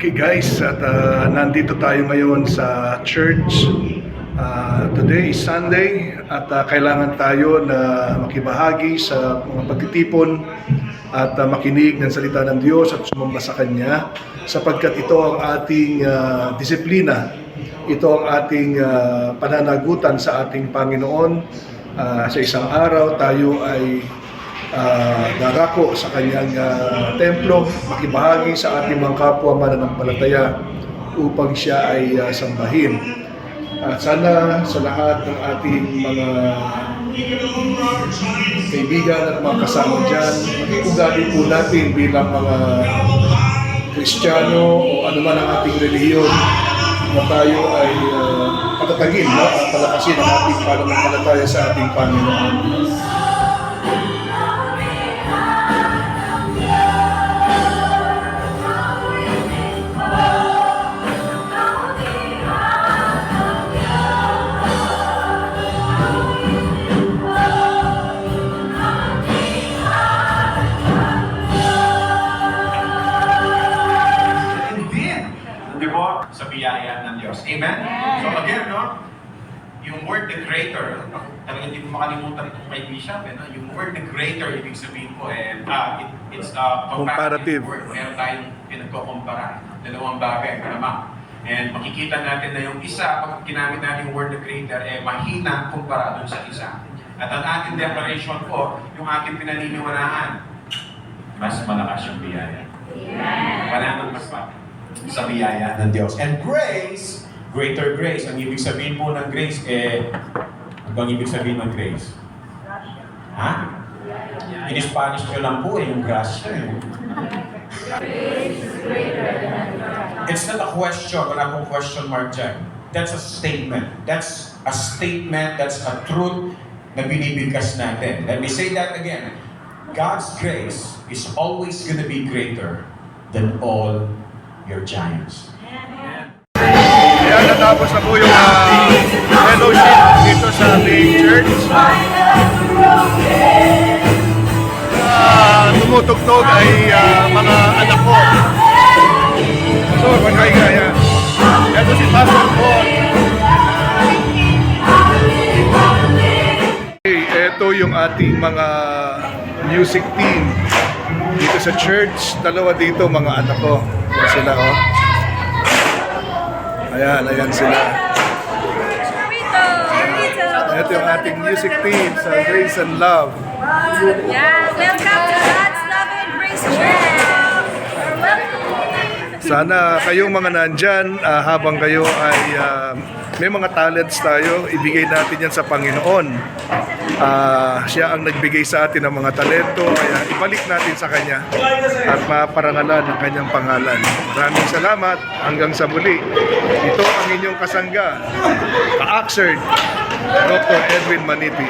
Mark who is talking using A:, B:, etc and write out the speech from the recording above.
A: Okay guys, at nandito tayo ngayon sa church. Today is Sunday at kailangan tayo na makibahagi sa mga pagtitipon at makinig ng salita ng Diyos at sumamba sa Kanya sapagkat ito ang ating disiplina. Ito ang ating pananagutan sa ating Panginoon. Sa isang araw tayo ay darako sa kanyang templo, makibahagi sa ating mga kapwa mananampalataya upang siya ay sambahin. At sana sa lahat ng ating mga kaibigan at mga kasama dyan, ugali po natin bilang mga Kristiyano o anuman ang ating relihiyon na tayo ay patatagin, palakasin ang ating pananampalataya sa ating Panginoon.
B: Sa biyaya ng Diyos. Amen? So again, no? Yung word the greater, talagang hindi ko makalimutan itong kay Bishop, no? Yung word the greater, ibig sabihin ko, it's a comparative word. Meron tayong pinagkukumpara. Dalawang bagay, malamang. And makikita natin na yung isa, pag ginamit natin yung word the greater, mahina kumpara dun sa isa. At ang ating declaration po, yung ating pinaniniwalaan, mas malakas yung biyaya. Pananang mas pa sa biyaya ng Diyos. And grace, greater grace. Ang ibig sabihin po ng grace, ano bang ibig sabihin ng grace? Ha? In Spanish nyo lang po yung gracia. It's not a question. Wala pong question mark dyan. That's a statement. That's a statement. That's a truth na binibigkas natin. Let me say that again. God's grace is always going to be greater than all your giants.
A: Kaya natapos na po yung fellowship dito sa ating church. Tumutugtog ay mga anak ko. So, magkaya. Ito si Pastor Paul. Ito yung ating mga music team dito sa church. Dalawa dito mga anak ko. Ayan sila, oh. Ayan sila. Ito yung ating music team sa Grace and Love.
C: Yeah, welcome to God's Love and Grace Church.
A: Sana kayong mga nandyan, habang kayo ay may mga talents tayo, ibigay natin yan sa Panginoon. Siya ang nagbigay sa atin ng mga talento, kaya ibalik natin sa Kanya at maparangalan ang Kanyang pangalan. Maraming salamat, hanggang sa muli. Ito ang inyong kasangga, ka-Oxford, Dr. Edwin Maniti.